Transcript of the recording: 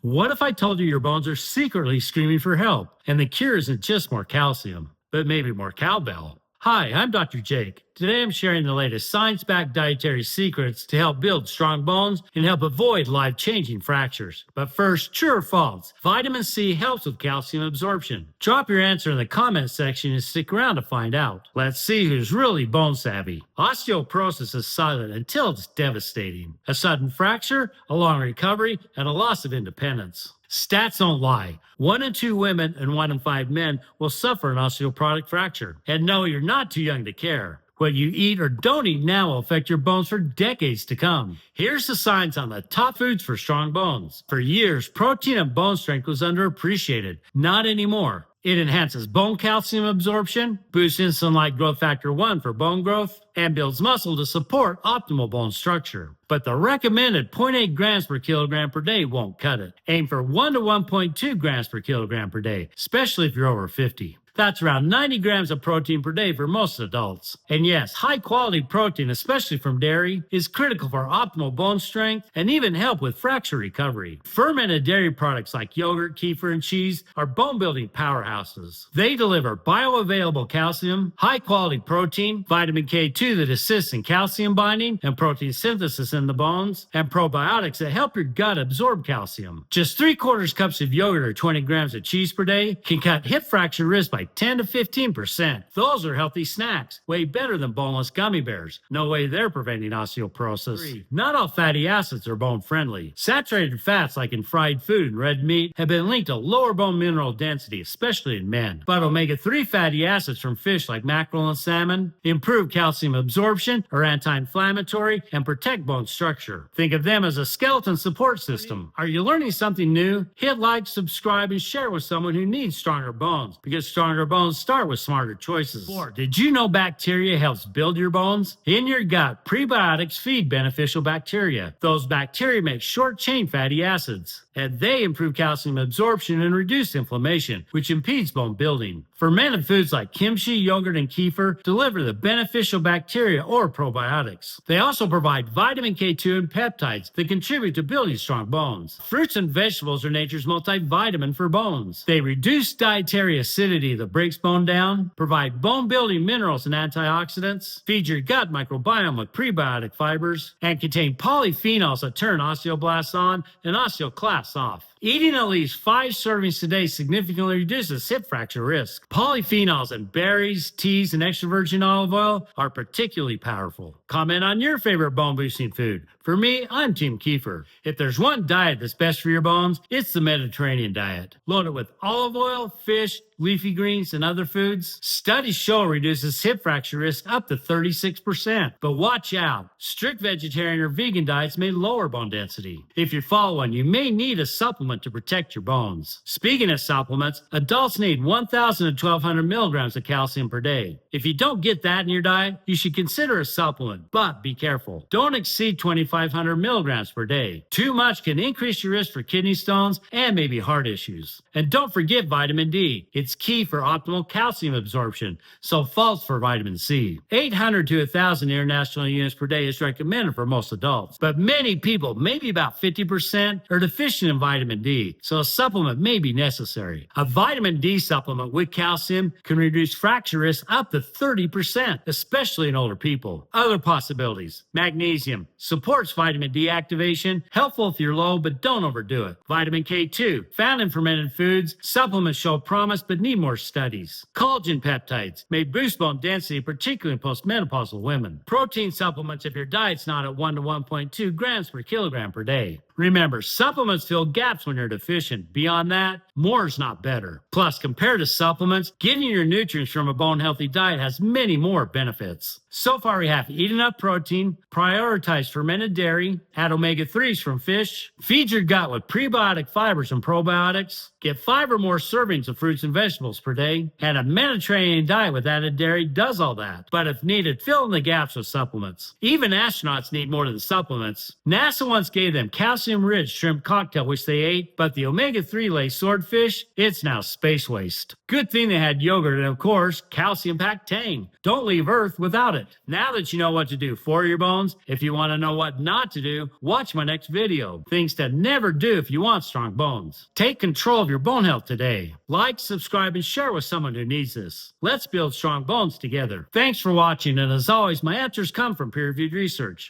What if I told you your bones are secretly screaming for help and the cure isn't just more calcium, but maybe more cowbell? Hi, I'm Dr. Jake. Today I'm sharing the latest science-backed dietary secrets to help build strong bones and help avoid life-changing fractures. But first, true or false? Vitamin C helps with calcium absorption. Drop your answer in the comment section and stick around to find out. Let's see who's really bone savvy. Osteoporosis is silent until it's devastating. A sudden fracture, a long recovery, and a loss of independence. Stats don't lie. 1 in 2 women and 1 in 5 men will suffer an osteoporotic fracture. And no, you're not too young to care. What you eat or don't eat now will affect your bones for decades to come. Here's the science on the top foods for strong bones. For years, protein and bone strength was underappreciated. Not anymore. It enhances bone calcium absorption, boosts insulin-like growth factor 1 for bone growth, and builds muscle to support optimal bone structure. But the recommended 0.8 grams per kilogram per day won't cut it. Aim for 1 to 1.2 grams per kilogram per day, especially if you're over 50. That's around 90 grams of protein per day for most adults. And yes, high-quality protein, especially from dairy, is critical for optimal bone strength and even help with fracture recovery. Fermented dairy products like yogurt, kefir, and cheese are bone-building powerhouses. They deliver bioavailable calcium, high-quality protein, vitamin K2 that assists in calcium binding and protein synthesis in the bones, and probiotics that help your gut absorb calcium. Just 3/4 cups of yogurt or 20 grams of cheese per day can cut hip fracture risk by 10 to 15%. Those are healthy snacks, way better than boneless gummy bears. No way they're preventing osteoporosis. 3. Not all fatty acids are bone friendly. Saturated fats like in fried food and red meat have been linked to lower bone mineral density, especially in men. But omega-3 fatty acids from fish like mackerel and salmon improve calcium absorption, are anti-inflammatory, and protect bone structure. Think of them as a skeleton support system. Are you learning something new? Hit like, subscribe, and share with someone who needs stronger bones, because stronger bones start with smarter choices. 4. Did you know bacteria helps build your bones? In your gut, prebiotics feed beneficial bacteria. Those bacteria make short-chain fatty acids, and they improve calcium absorption and reduce inflammation, which impedes bone building. Fermented foods like kimchi, yogurt, and kefir deliver the beneficial bacteria or probiotics. They also provide vitamin K2 and peptides that contribute to building strong bones. Fruits and vegetables are nature's multivitamin for bones. They reduce dietary acidity that breaks bone down, provide bone-building minerals and antioxidants, feed your gut microbiome with prebiotic fibers, and contain polyphenols that turn osteoblasts on and osteoclasts off. Eating at least 5 servings a day significantly reduces hip fracture risk. Polyphenols in berries, teas, and extra virgin olive oil are particularly powerful. Comment on your favorite bone-boosting food. For me, I'm Team Kefir. If there's one diet that's best for your bones, it's the Mediterranean diet. Loaded with olive oil, fish, leafy greens, and other foods. Studies show it reduces hip fracture risk up to 36%. But watch out. Strict vegetarian or vegan diets may lower bone density. If you follow one, you may need a supplement to protect your bones. Speaking of supplements, adults need 1,000 to 1,200 milligrams of calcium per day. If you don't get that in your diet, you should consider a supplement, but be careful. Don't exceed 2,500 milligrams per day. Too much can increase your risk for kidney stones and maybe heart issues. And don't forget vitamin D. It's key for optimal calcium absorption, so false for vitamin C. 800 to 1,000 international units per day is recommended for most adults. But many people, maybe about 50%, are deficient in vitamin D, so a supplement may be necessary. A vitamin D supplement with calcium can reduce fracture risk up to 30%, especially in older people. Other possibilities. Magnesium supports vitamin D activation, helpful if you're low, but don't overdo it. Vitamin K2, found in fermented foods. Supplements show promise, but need more studies. Collagen peptides may boost bone density, particularly in postmenopausal women. Protein supplements if your diet's not at 1 to 1.2 grams per kilogram per day. Remember, supplements fill gaps when you're deficient. Beyond that, more is not better. Plus, compared to supplements, getting your nutrients from a bone-healthy diet has many more benefits. So far, we have eat enough protein, prioritize fermented dairy, add omega-3s from fish, feed your gut with prebiotic fibers and probiotics, get 5 or more servings of fruits and vegetables per day, and a Mediterranean diet with added dairy does all that. But if needed, fill in the gaps with supplements. Even astronauts need more than supplements. NASA once gave them calcium calcium-rich shrimp cocktail which they ate, but the omega-3 laced swordfish, it's now space waste. Good thing they had yogurt and, of course, calcium-packed Tang. Don't leave Earth without it. Now that you know what to do for your bones, if you want to know what not to do, watch my next video. Things to never do if you want strong bones. Take control of your bone health today. Like, subscribe, and share with someone who needs this. Let's build strong bones together. Thanks for watching, and as always, my answers come from peer-reviewed research.